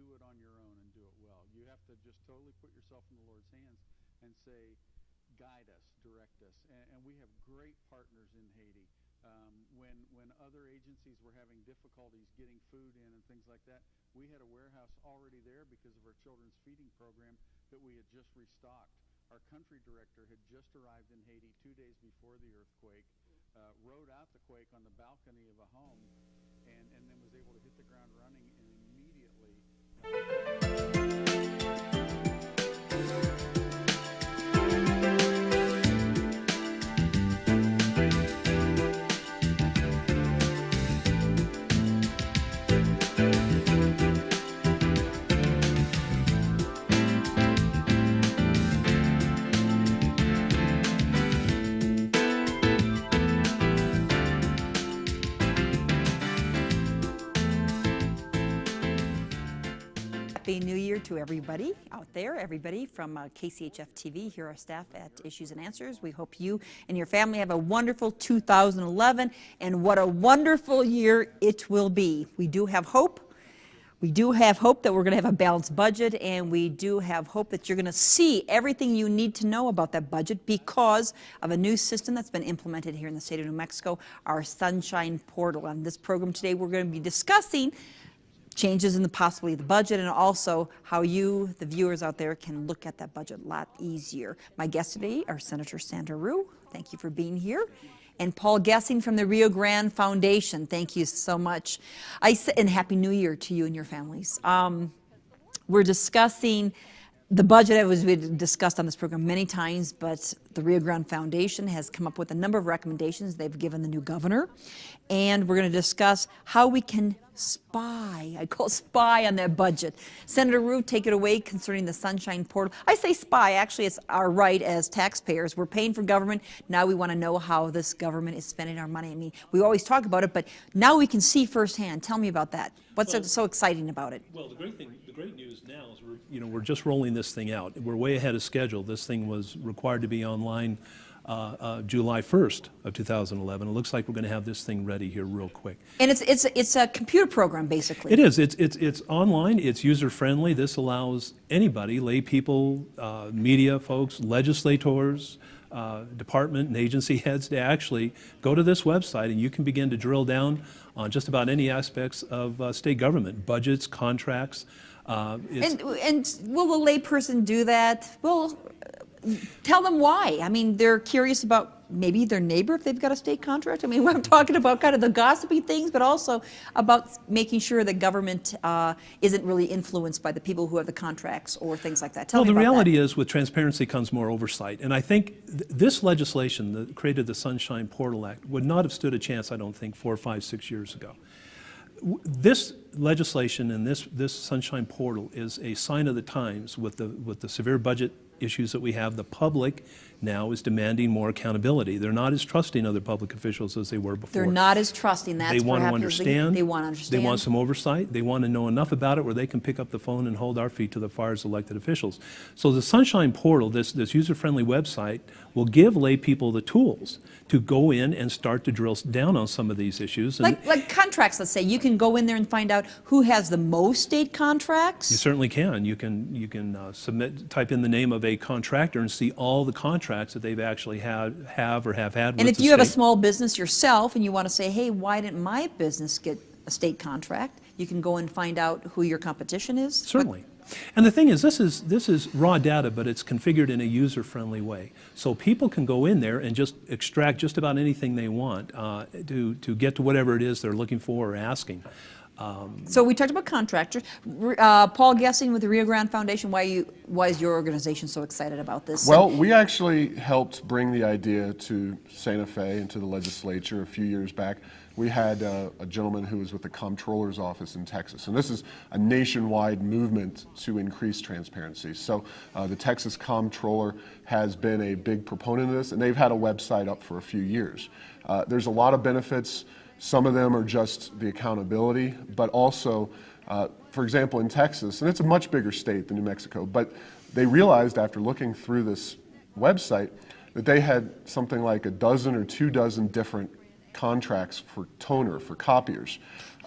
do it on your own and do it well. You have to just totally put yourself in the Lord's hands and say, guide us, direct us. And we have great partners in Haiti. When other agencies were having difficulties getting food in and things like that, we had a warehouse already there because of our children's feeding program that we had just restocked. Our country director had just arrived in Haiti 2 days before the earthquake, rode out the quake on the balcony of a home, and then was able to hit the ground running and immediately Happy New Year to everybody out there, everybody from KCHF TV. Here are staff at Issues and Answers. We hope you and your family have a wonderful 2011, and what a wonderful year it will be. We do have hope. We do have hope that we're going to have a balanced budget, and we do have hope that you're going to see everything you need to know about that budget because of a new system that's been implemented here in the state of New Mexico, our Sunshine Portal. On this program today, we're going to be discussing changes in possibly the budget, and also how you, the viewers out there, can look at that budget a lot easier. My guests today are Senator Sandra Rue. Thank you for being here. And Paul Gessing from the Rio Grande Foundation. Thank you so much. And Happy New Year to you and your families. We're discussing the budget, as we've discussed on this program many times, but the Rio Grande Foundation has come up with a number of recommendations they've given the new governor. And we're going to discuss how we can spy, I call spy on that budget. Senator Rue, take it away concerning the Sunshine Portal. I say spy, actually it's our right as taxpayers. We're paying for government. Now we want to know how this government is spending our money. I mean, we always talk about it, but now we can see firsthand. Tell me about that. What's so exciting about it? Well, the great news now is we're just rolling this thing out. We're way ahead of schedule. This thing was required to be online July 1st of 2011. It looks like we're going to have this thing ready here real quick. And it's a computer program, basically. It is. It's online. It's user friendly. This allows anybody, lay people, media folks, legislators, department and agency heads to actually go to this website, and you can begin to drill down on just about any aspects of state government, budgets, contracts. And will the layperson do that? Well, tell them why. I mean, they're curious about maybe their neighbor if they've got a state contract. I mean, I'm talking about kind of the gossipy things, but also about making sure that government isn't really influenced by the people who have the contracts or things like that. Tell me about that. Well, the reality is with transparency comes more oversight. And I think this legislation that created the Sunshine Portal Act would not have stood a chance, I don't think, 4, 5, 6 years ago. This legislation and this Sunshine Portal is a sign of the times with the severe budget issues that we have. The public now is demanding more accountability. They're not as trusting other public officials as they were before. They're not as trusting. They want to understand. They want to understand. They want some oversight. They want to know enough about it where they can pick up the phone and hold our feet to the fire as elected officials. So the Sunshine Portal, this user-friendly website, will give lay people the tools to go in and start to drill down on some of these issues. Like contracts, let's say. You can go in there and find out who has the most state contracts. You certainly can. You can type in the name of a contractor and see all the contracts that they've actually have had with the state. And if you have a small business yourself and you want to say, hey, why didn't my business get a state contract? You can go and find out who your competition is. Certainly. And the thing is, this is raw data, but it's configured in a user-friendly way. So people can go in there and just extract just about anything they want to get to whatever it is they're looking for or asking. So we talked about contractors. Paul Gessing with the Rio Grande Foundation, why is your organization so excited about this? Well, we actually helped bring the idea to Santa Fe and to the legislature a few years back. We had a gentleman who was with the Comptroller's office in Texas, and this is a nationwide movement to increase transparency. So the Texas Comptroller has been a big proponent of this, and they've had a website up for a few years. There's a lot of benefits. Some of them are just the accountability, but also, for example, in Texas, and it's a much bigger state than New Mexico, but they realized after looking through this website that they had something like a dozen or 2 dozen different contracts for toner, for copiers.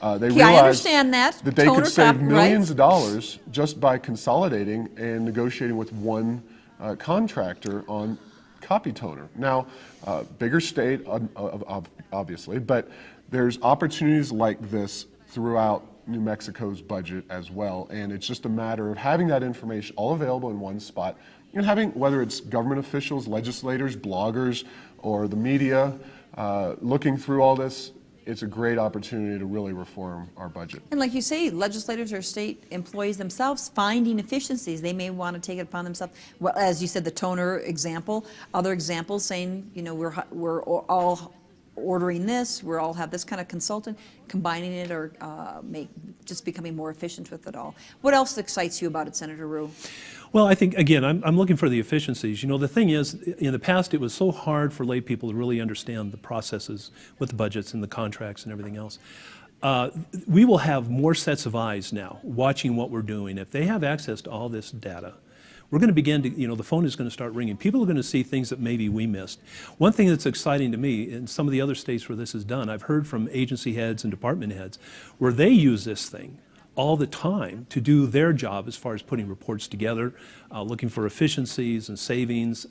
They Yeah, I realized understand that. they could Toner save top, millions right? of dollars just by consolidating and negotiating with one contractor on copy toner. Now, bigger state, obviously, but there's opportunities like this throughout New Mexico's budget as well, and it's just a matter of having that information all available in one spot, and having, whether it's government officials, legislators, bloggers, or the media, looking through all this. It's a great opportunity to really reform our budget. And like you say, legislators or state employees themselves finding efficiencies. They may want to take it upon themselves. Well, as you said, the toner example, other examples saying, you know, we're all ordering this, we all have this kind of consultant, combining it or just becoming more efficient with it all. What else excites you about it, Senator Rue? Well, I think, again, I'm looking for the efficiencies. You know, the thing is, in the past, it was so hard for lay people to really understand the processes with the budgets and the contracts and everything else. We will have more sets of eyes now watching what we're doing. If they have access to all this data, we're going to begin to, you know, the phone is going to start ringing. People are going to see things that maybe we missed. One thing that's exciting to me, in some of the other states where this is done, I've heard from agency heads and department heads where they use this thing all the time to do their job as far as putting reports together, looking for efficiencies and savings.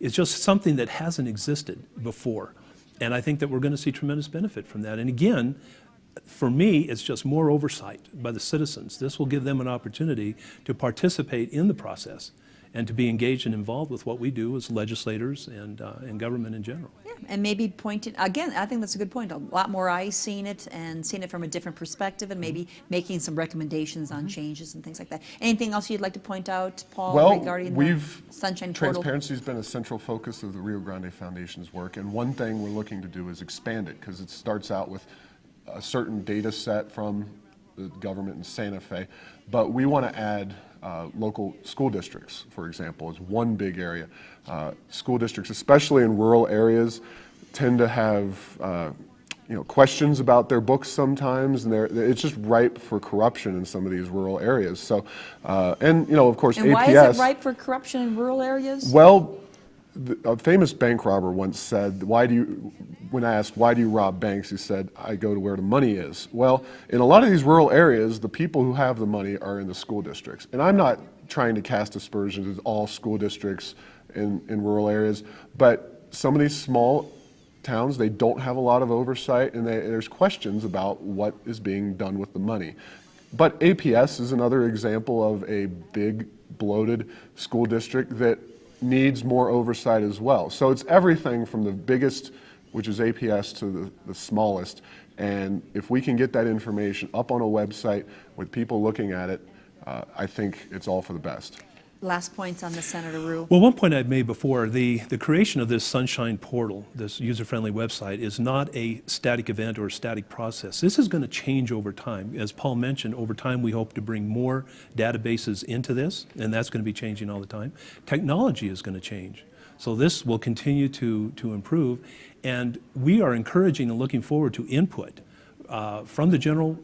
It's just something that hasn't existed before. And I think that we're going to see tremendous benefit from that. And again, for me, it's just more oversight by the citizens. This will give them an opportunity to participate in the process and to be engaged and involved with what we do as legislators and government in general. Yeah, and maybe pointing, again, I think that's a good point. A lot more eyes seeing it and seeing it from a different perspective and maybe making some recommendations on changes and things like that. Anything else you'd like to point out, Paul, regarding the Sunshine Portal? Transparency has been a central focus of the Rio Grande Foundation's work, and one thing we're looking to do is expand it, because it starts out with a certain data set from the government in Santa Fe, but we want to add local school districts, for example, is one big area. School districts, especially in rural areas, tend to have questions about their books sometimes, and it's just ripe for corruption in some of these rural areas. So, and of course, and APS. Why is it ripe for corruption in rural areas? Well, a famous bank robber once said, when asked, why do you rob banks, he said, I go to where the money is. Well, in a lot of these rural areas, the people who have the money are in the school districts. And I'm not trying to cast aspersions at all school districts in rural areas, but some of these small towns, they don't have a lot of oversight, and there's questions about what is being done with the money. But APS is another example of a big, bloated school district that needs more oversight as well. So it's everything from the biggest, which is APS, to the smallest. And if we can get that information up on a website with people looking at it, I think it's all for the best. Last points on the, Senator Rue. Well, one point I've made before, the creation of this Sunshine Portal, this user-friendly website, is not a static event or a static process. This is going to change over time. As Paul mentioned, over time we hope to bring more databases into this, and that's going to be changing all the time. Technology is going to change. So this will continue to improve, and we are encouraging and looking forward to input from the general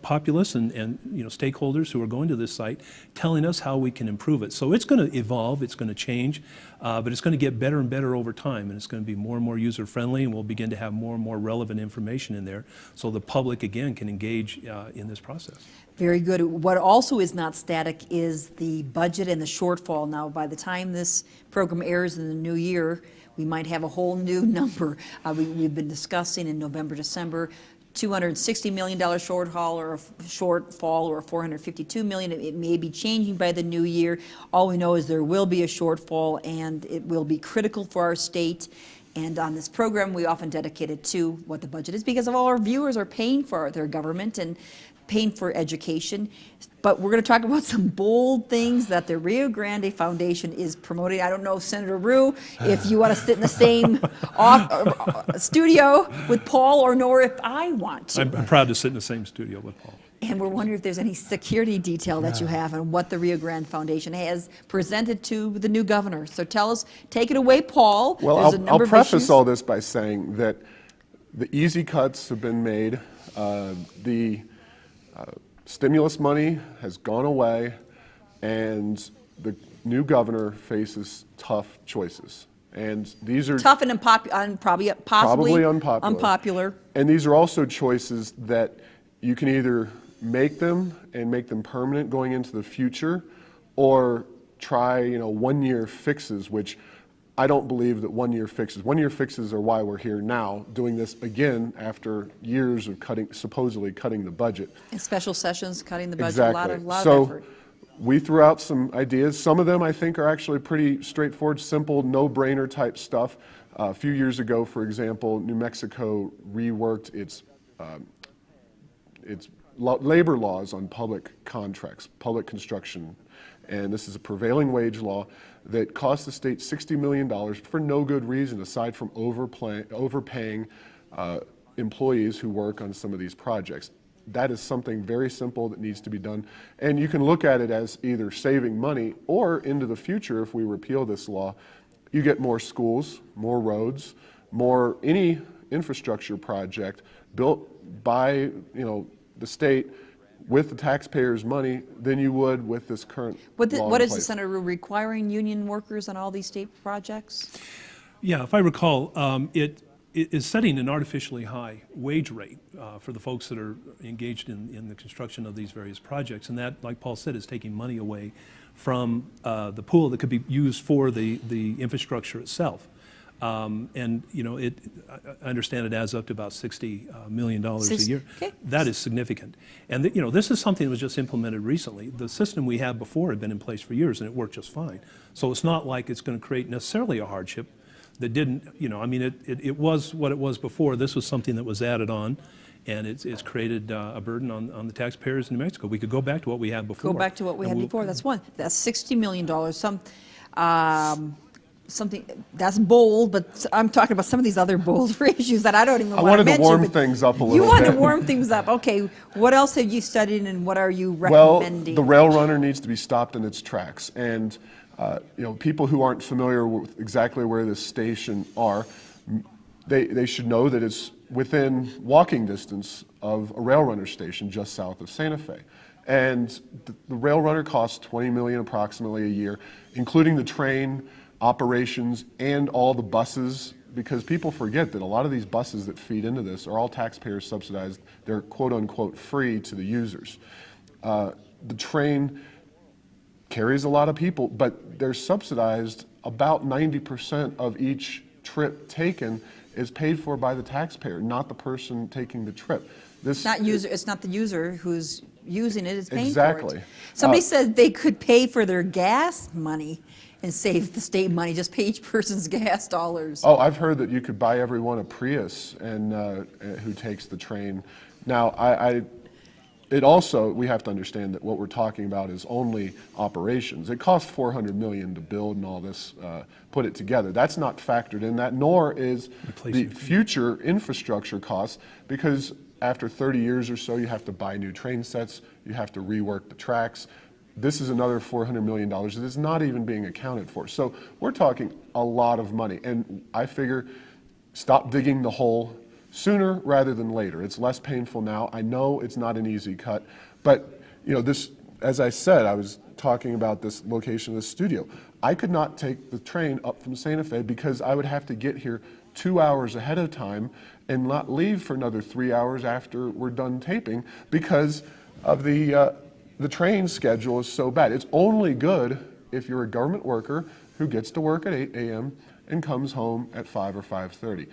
populace and stakeholders who are going to this site, telling us how we can improve it. So it's going to evolve, it's going to change, but it's going to get better and better over time, and it's going to be more and more user-friendly, and we'll begin to have more and more relevant information in there so the public, again, can engage in this process. Very good. What also is not static is the budget and the shortfall. Now, by the time this program airs in the new year, we might have a whole new number. We've been discussing in November, December, $260 million shortfall or $452 million. It may be changing by the new year. All we know is there will be a shortfall, and it will be critical for our state. And on this program, we often dedicate it to what the budget is, because of all our viewers are paying for their government and paying for education. But we're going to talk about some bold things that the Rio Grande Foundation is promoting. I don't know, Senator Rue, if you want to sit in the same studio with Paul, or nor if I want to. I'm proud to sit in the same studio with Paul. And we're wondering if there's any security detail that you have on what the Rio Grande Foundation has presented to the new governor. So tell us, take it away, Paul. Well, I'll preface all this by saying that the easy cuts have been made. The stimulus money has gone away, and the new governor faces tough choices. And these are tough and possibly unpopular. unpopular. And these are also choices that you can either make them and make them permanent going into the future, or try 1-year fixes, which I don't believe that 1-year fixes. 1-year fixes are why we're here now, doing this again after years of supposedly cutting the budget. In special sessions, cutting the budget, Exactly. a lot So of effort. we threw out some ideas. Some of them I think are actually pretty straightforward, simple, no-brainer type stuff. A few years ago, for example, New Mexico reworked its labor laws on public contracts, public construction. And this is a prevailing wage law that cost the state $60 million for no good reason, aside from overpaying employees who work on some of these projects. That is something very simple that needs to be done. And you can look at it as either saving money, or into the future, if we repeal this law, you get more schools, more roads, any infrastructure project built by the state with the taxpayers' money than you would with this current law What in is the place. Senator requiring union workers on all these state projects? Yeah, if I recall, it is setting an artificially high wage rate for the folks that are engaged in the construction of these various projects. And that, like Paul said, is taking money away from the pool that could be used for the infrastructure itself. And I understand it adds up to about $60 million a year. Okay. That is significant. And this is something that was just implemented recently. The system we had before had been in place for years, and it worked just fine. So it's not like it's going to create necessarily a hardship that didn't, it was what it was before. This was something that was added on, and it's created a burden on the taxpayers in New Mexico. We could go back to what we had before. Go back to what we had before. That's $60 million. Something that's bold, but I'm talking about some of these other bolder issues that I don't even want to wanted mention. to warm but things up a little You wanted bit. to warm things up. Okay, what else have you studied, and what are you Well, recommending? the rail runner needs to be stopped in its tracks. And people who aren't familiar with exactly where this station are, they should know that it's within walking distance of a rail runner station just south of Santa Fe. And the rail runner costs $20 million approximately a year, including the train operations and all the buses, because people forget that a lot of these buses that feed into this are all taxpayer subsidized. They're quote unquote free to the users. The train carries a lot of people, but they're subsidized. About 90% of each trip taken is paid for by the taxpayer, not the person taking the trip. It's not the user who's using it is paying for Exactly. it. Somebody said they could pay for their gas money and save the state money, just pay each person's gas dollars. Oh, I've heard that you could buy everyone a Prius and who takes the train. Now, we have to understand that what we're talking about is only operations. It costs $400 million to build and all this, put it together. That's not factored in that, nor is the future infrastructure costs, because after 30 years or so, you have to buy new train sets, you have to rework the tracks. This is another $400 million that is not even being accounted for. So we're talking a lot of money. And I figure stop digging the hole sooner rather than later. It's less painful now. I know it's not an easy cut. But this, as I said, I was talking about this location of the studio. I could not take the train up from Santa Fe because I would have to get here 2 hours ahead of time and not leave for another 3 hours after we're done taping because of the train schedule is so bad. It's only good if you're a government worker who gets to work at 8 a.m. and comes home at 5 or 5:30,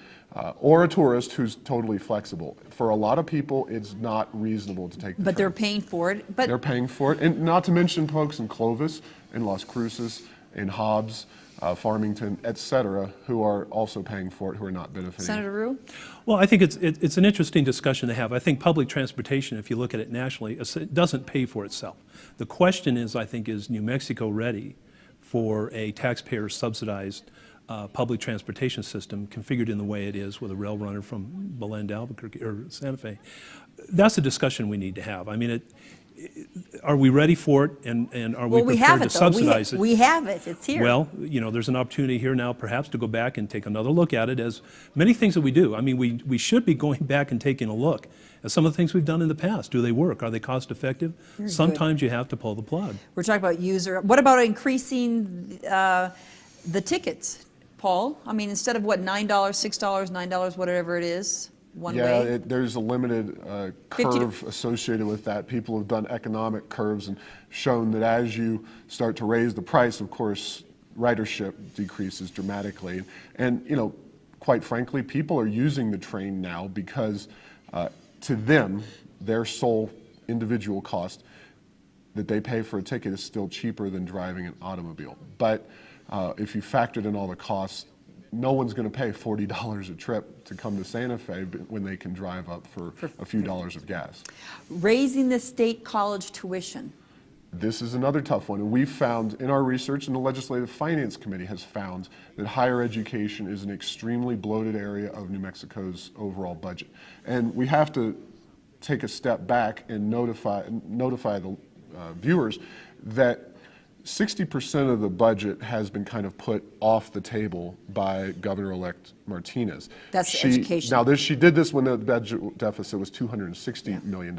or a tourist who's totally flexible. For a lot of people, it's not reasonable to take the But train. they're paying for it. But They're paying for it, and not to mention folks in Clovis, in Las Cruces, in Hobbs, Farmington, et cetera, who are also paying for it, who are not benefiting. Senator Rue? Well, I think it's an interesting discussion to have. I think public transportation, if you look at it nationally, it doesn't pay for itself. The question is, I think, is New Mexico ready for a taxpayer-subsidized public transportation system configured in the way it is with a rail runner from Belen to Albuquerque or Santa Fe? That's a discussion we need to have. I mean, are we ready for it, and are we prepared to subsidize it? We have it. It's here. Well, there's an opportunity here now perhaps to go back and take another look at it, as many things that we do. I mean, we should be going back and taking a look at some of the things we've done in the past. Do they work? Are they cost effective? Sometimes you have to pull the plug. We're talking about user. What about increasing the tickets, Paul? I mean, instead of $9, $6, $9, whatever it is, one Yeah, way? there's a limited 50 to- curve associated with that. People have done economic curves and shown that as you start to raise the price, of course, ridership decreases dramatically. And, quite frankly, people are using the train now because to them, their sole individual cost that they pay for a ticket is still cheaper than driving an automobile. But if you factored in all the costs, no one's going to pay $40 a trip to come to Santa Fe when they can drive up for a few dollars of gas. Raising the state college tuition. This is another tough one. And we've found in our research, and the Legislative Finance Committee has found, that higher education is an extremely bloated area of New Mexico's overall budget. And we have to take a step back and notify the viewers that 60% of the budget has been kind of put off the table by Governor-elect Martinez. That's education. Now, she did this when the budget deficit was $260 million,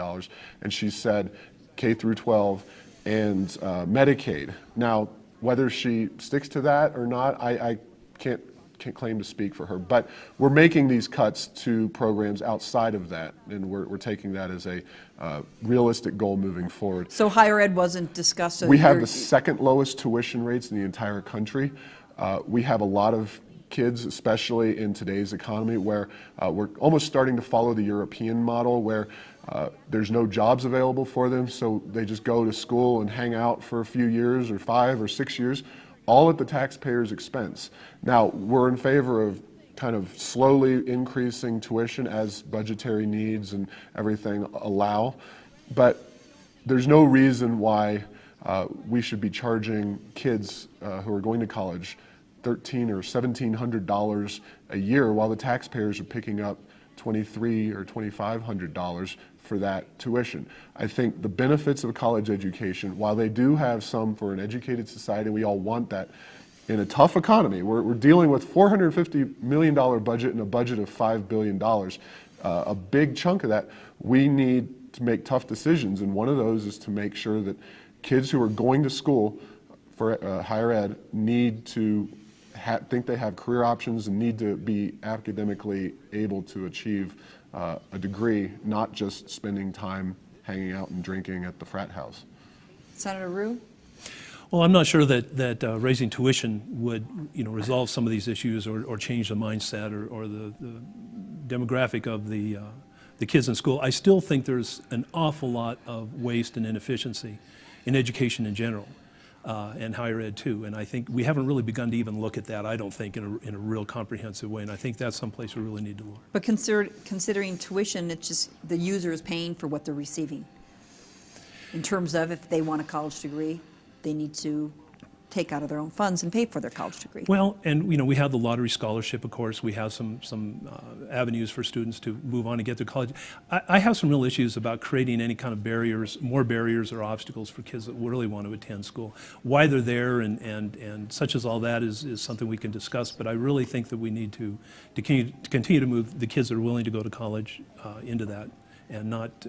and she said K through 12 and Medicaid. Now, whether she sticks to that or not, I can't claim to speak for her, but we're making these cuts to programs outside of that, and we're taking that as a realistic goal moving forward. So higher ed wasn't discussed? So we have the second lowest tuition rates in the entire country. We have a lot of kids, especially in today's economy, where we're almost starting to follow the European model, where there's no jobs available for them, so they just go to school and hang out for a few years or 5 or 6 years, all at the taxpayer's expense. Now, we're in favor of kind of slowly increasing tuition as budgetary needs and everything allow, but there's no reason why we should be charging kids who are going to college $1,300 or $1,700 a year while the taxpayers are picking up $2,300 or $2,500 for that tuition. I think the benefits of a college education, while they do have some for an educated society, we all want that. In a tough economy, we're dealing with $450 million budget and a budget of $5 billion. A big chunk of that, we need to make tough decisions, and one of those is to make sure that kids who are going to school for higher ed need to think they have career options and need to be academically able to achieve a degree, not just spending time hanging out and drinking at the frat house. Senator Rue? Well, I'm not sure that raising tuition would, resolve some of these issues or change the mindset or the demographic of the kids in school. I still think there's an awful lot of waste and inefficiency in education in general, and higher ed too. And I think we haven't really begun to even look at that, I don't think, in a real comprehensive way. And I think that's someplace we really need to look. But considering tuition, it's just the user is paying for what they're receiving. In terms of if they want a college degree, they need to take out of their own funds and pay for their college degree. Well, and we have the lottery scholarship, of course. We have some avenues for students to move on and get to college. I have some real issues about creating any kind of barriers, more barriers or obstacles for kids that really want to attend school. Why they're there and such as all that is something we can discuss, but I really think that we need to continue to move the kids that are willing to go to college into that, and not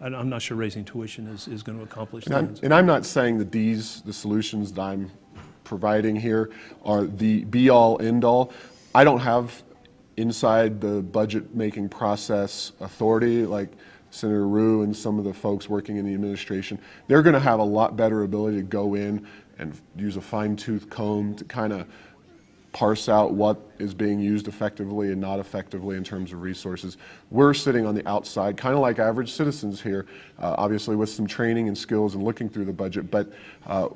I'm not sure raising tuition is going to accomplish that. And I'm not saying that the solutions that I'm providing here are the be-all, end-all. I don't have inside the budget-making process authority like Senator Rue and some of the folks working in the administration. They're going to have a lot better ability to go in and use a fine-tooth comb to kind of parse out what is being used effectively and not effectively in terms of resources. We're sitting on the outside, kind of like average citizens here, obviously with some training and skills and looking through the budget, but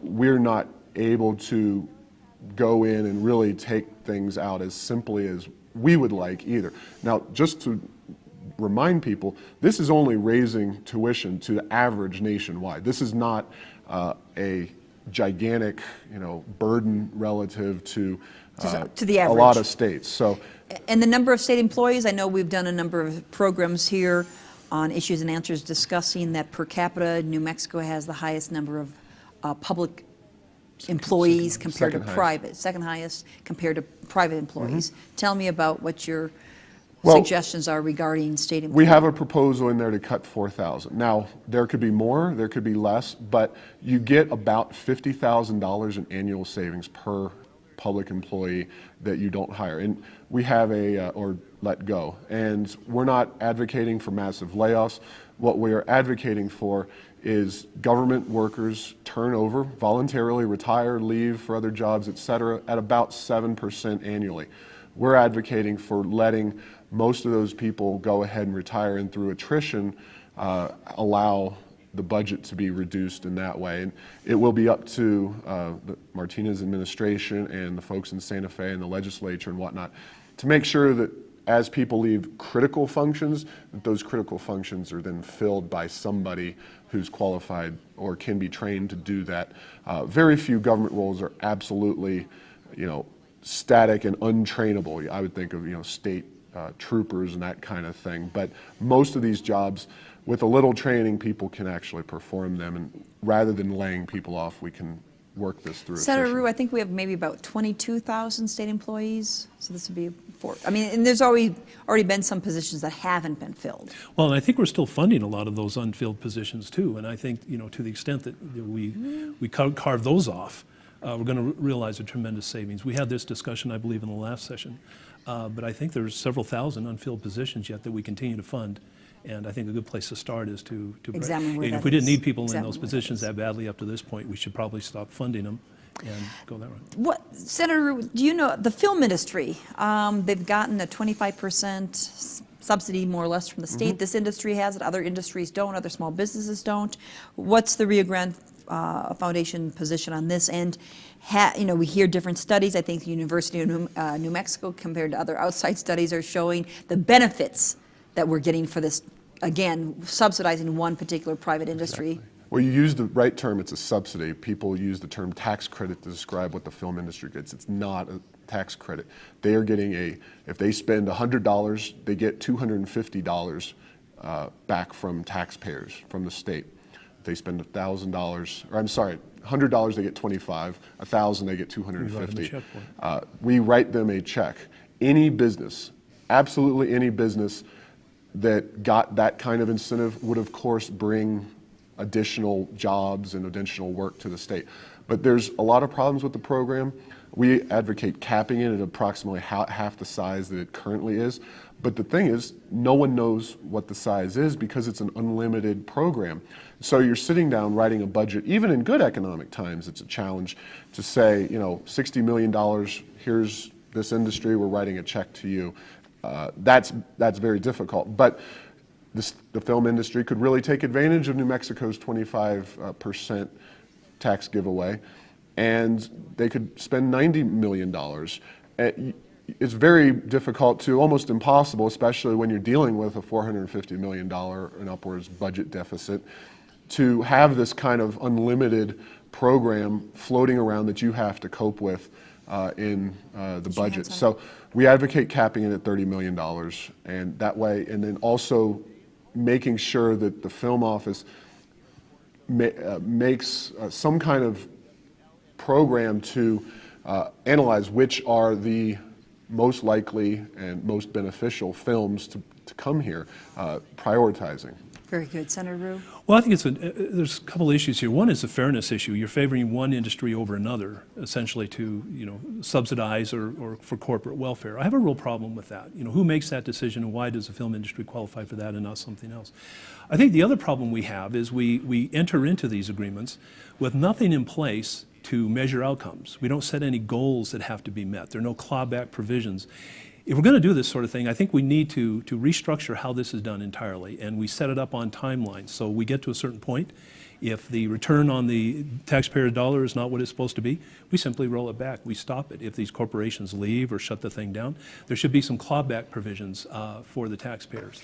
we're not able to go in and really take things out as simply as we would like either. Now, just to remind people, this is only raising tuition to the average nationwide. This is not a gigantic, burden relative to the a average. lot of states. So, And the number of state employees, I know we've done a number of programs here on Issues and Answers discussing that per capita, New Mexico has the highest number of public employees compared to second highest. private, second highest compared to private employees. Tell me about what your Well, suggestions are regarding state employees. we have a proposal in there to cut 4,000. Now, there could be more, there could be less, but you get about $50,000 in annual savings per public employee that you don't hire. And we have or let go. And we're not advocating for massive layoffs. What we are advocating for is government workers turnover, voluntarily retire, leave for other jobs, et cetera, at about 7% annually. We're advocating for letting most of those people go ahead and retire, and through attrition, allow the budget to be reduced in that way. And it will be up to the Martinez administration and the folks in Santa Fe and the legislature and whatnot to make sure that as people leave critical functions, that those critical functions are then filled by somebody who's qualified or can be trained to do that. Very few government roles are absolutely, static and untrainable. I would think of, state troopers and that kind of thing. But most of these jobs, with a little training, people can actually perform them. And rather than laying people off, we can work this through. Senator attrition. Rue, I think we have maybe about 22,000 state employees. So this would be and there's already been some positions that haven't been filled. Well, and I think we're still funding a lot of those unfilled positions too. And I think, to the extent that we carve those off, we're going to realize a tremendous savings. We had this discussion, I believe, in the last session. But I think there's several thousand unfilled positions yet that we continue to fund. And I think a good place to start is to examine where if we didn't is. need people Examine in those where positions that badly up to this point, we should probably stop funding them and go that route. Senator, do you know the film industry? They've gotten a 25% subsidy, more or less, from the state. Mm-hmm. This industry has it. Other industries don't. Other small businesses don't. What's the Rio Grande Foundation position on this? And we hear different studies. I think the University of New Mexico, compared to other outside studies, are showing the benefits that we're getting for this. Again, subsidizing one particular private industry. Exactly. Well, you use the right term, it's a subsidy. People use the term tax credit to describe what the film industry gets. It's not a tax credit. They are getting if they spend $100, they get $250 back from taxpayers, from the state. If they spend $1,000, or I'm sorry, $100 they get $25, $1,000 they get $250. We write them a check. Any business, absolutely any business that got that kind of incentive would of course bring additional jobs and additional work to the state. But there's a lot of problems with the program. We advocate capping it at approximately half the size that it currently is. But the thing is, no one knows what the size is because it's an unlimited program. So you're sitting down writing a budget, even in good economic times, it's a challenge to say, $60 million, here's this industry, we're writing a check to you. That's very difficult. But the film industry could really take advantage of New Mexico's 25% tax giveaway, and they could spend $90 million. It's very difficult to, almost impossible, especially when you're dealing with a $450 million and upwards budget deficit, to have this kind of unlimited program floating around that you have to cope with in the budget. So we advocate capping it at $30 million, and that way, and then also making sure that the film office makes some kind of program to analyze which are the most likely and most beneficial films to come here, prioritizing. Very good. Senator Rue? Well, I think there's a couple of issues here. One is a fairness issue. You're favoring one industry over another, essentially to subsidize or for corporate welfare. I have a real problem with that. Who makes that decision, and why does the film industry qualify for that and not something else? I think the other problem we have is we enter into these agreements with nothing in place to measure outcomes. We don't set any goals that have to be met. There are no clawback provisions. If we're going to do this sort of thing, I think we need to restructure how this is done entirely, and we set it up on timelines. So we get to a certain point. If the return on the taxpayer dollar is not what it's supposed to be, we simply roll it back. We stop it. If these corporations leave or shut the thing down, there should be some clawback provisions for the taxpayers.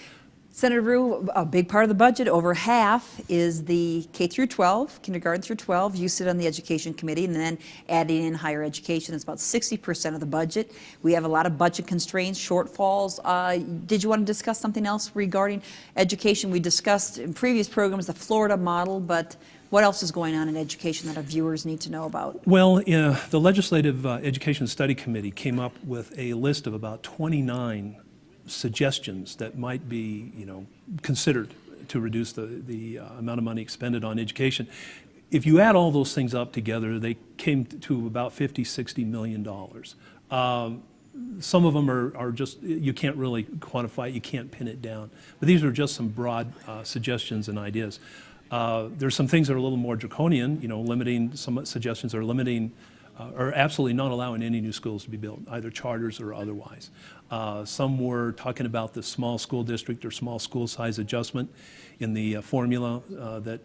Senator Rue, a big part of the budget, over half, is the K through 12, kindergarten through 12. You sit on the education committee, and then adding in higher education is about 60% of the budget. We have a lot of budget constraints, shortfalls. Did you want to discuss something else regarding education? We discussed in previous programs the Florida model, but what else is going on in education that our viewers need to know about? Well, the Legislative Education Study Committee came up with a list of about 29 suggestions that might be, considered to reduce the amount of money expended on education. if you add all those things up together, they came to about $50–60 million. Some of them are just, you can't really quantify it, you can't pin it down. But these are just some broad suggestions and ideas. There's some things that are a little more draconian, limiting, some suggestions are limiting or absolutely not allowing any new schools to be built, either charters or otherwise. Some were talking about the small school district or small school size adjustment in the formula that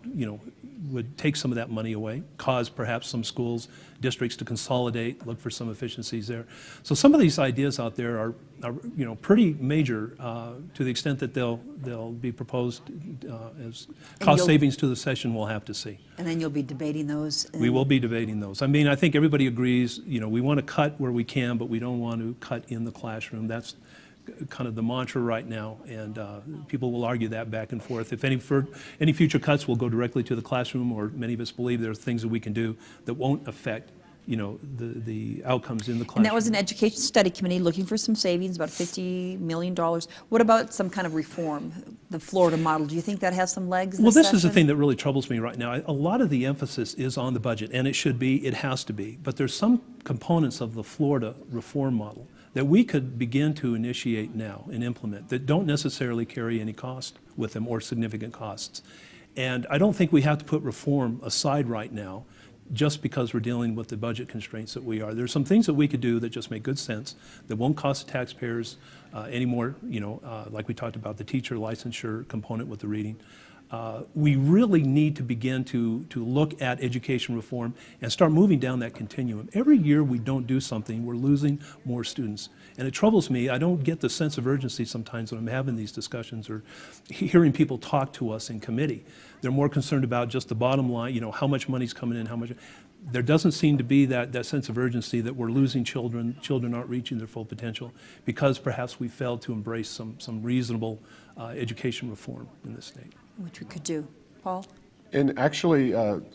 would take some of that money away, cause perhaps some schools, districts to consolidate, look for some efficiencies there. So some of these ideas out there are pretty major to the extent that they'll be proposed as cost savings to the session. We'll have to see. And then you'll be debating those. We will be debating those. I mean, I think everybody agrees, we want to cut where we can, but we don't want to cut in the classroom. That's kind of the mantra right now, and people will argue that back and forth. If any future cuts will go directly to the classroom, or many of us believe there are things that we can do that won't affect the outcomes in the classroom. And that was an education study committee looking for some savings, about $50 million. What about some kind of reform, the Florida model? Do you think that has some legs? Well, this is the thing that really troubles me right now. A lot of the emphasis is on the budget, and it should be, it has to be. But there's some components of the Florida reform model that we could begin to initiate now and implement that don't necessarily carry any cost with them or significant costs. And I don't think we have to put reform aside right now just because we're dealing with the budget constraints that we are. There's some things that we could do that just make good sense, that won't cost the taxpayers any more, like we talked about the teacher licensure component with the reading. We really need to begin to look at education reform and start moving down that continuum. Every year we don't do something, we're losing more students. And it troubles me. I don't get the sense of urgency sometimes when I'm having these discussions or hearing people talk to us in committee. They're more concerned about just the bottom line, how much money's coming in, how much. There doesn't seem to be that sense of urgency that we're losing children aren't reaching their full potential because perhaps we failed to embrace some reasonable education reform in this state. Which we could do. Paul? And actually,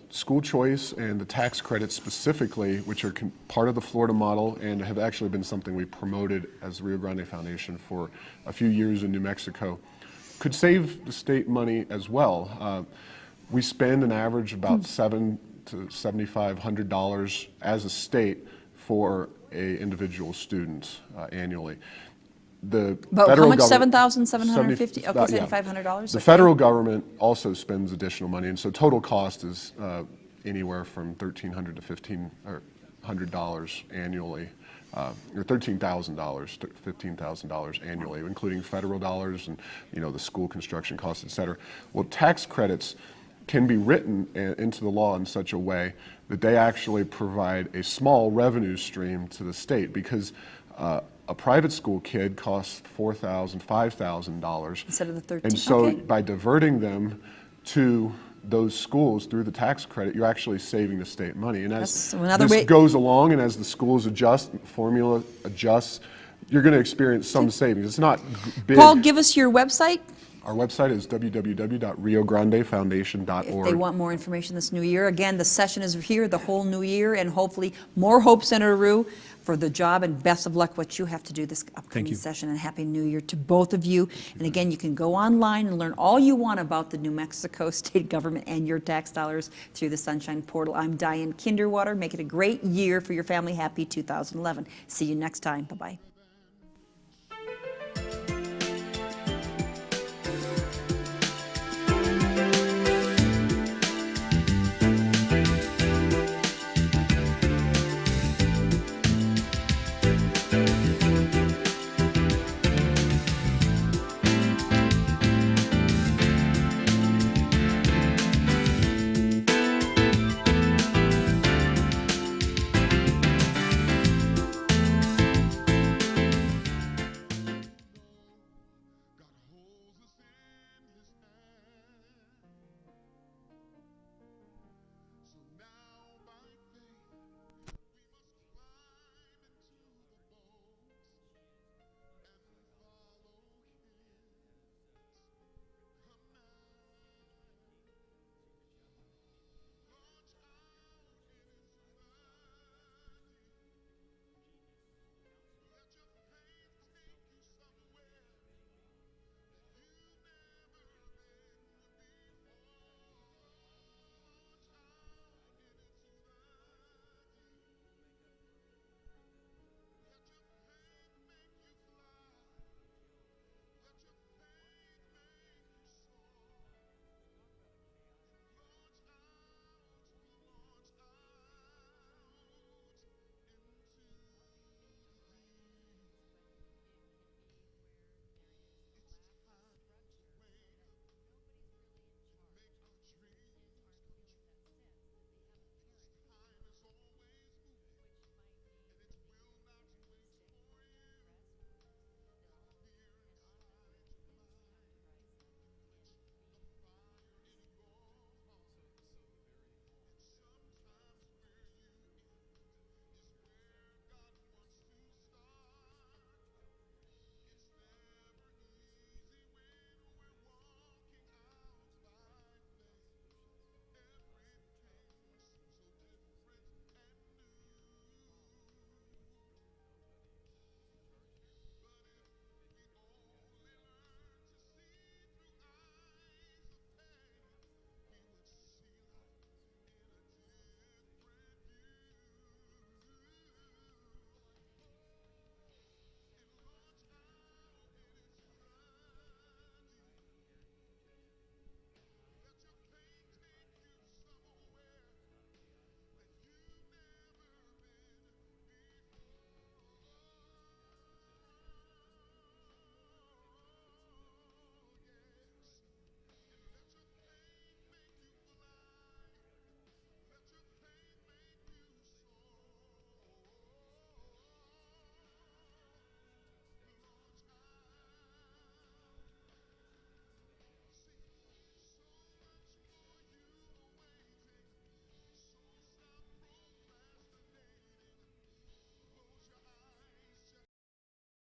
school choice and the tax credits specifically, which are part of the Florida model and have actually been something we promoted as the Rio Grande Foundation for a few years in New Mexico, could save the state money as well. We spend an average about $700 to $7,500 as a state for an individual student annually. But how much? $7,750? Okay, $7,500. The federal government also spends additional money, and so total cost is anywhere from $1,300 to $1,500 annually, or $13,000 to $15,000 annually, including federal dollars and the school construction costs, et cetera. Well, tax credits can be written into the law in such a way that they actually provide a small revenue stream to the state because a private school kid costs $4,000, $5,000. Instead of the $13,000. And so by diverting them to those schools through the tax credit, you're actually saving the state money. And as this goes along and as the schools adjust, formula adjusts, you're going to experience some savings. It's not big. Paul, give us your website. Our website is www.riograndefoundation.org. If they want more information this new year, again, the session is here, the whole new year, and hopefully more hope, Senator Rue, for the job, and best of luck what you have to do this upcoming session, and Happy New Year to both of you. And again, you can go online and learn all you want about the New Mexico state government and your tax dollars through the Sunshine Portal. I'm Diane Kinderwater. Make it a great year for your family. Happy 2011. See you next time. Bye-bye.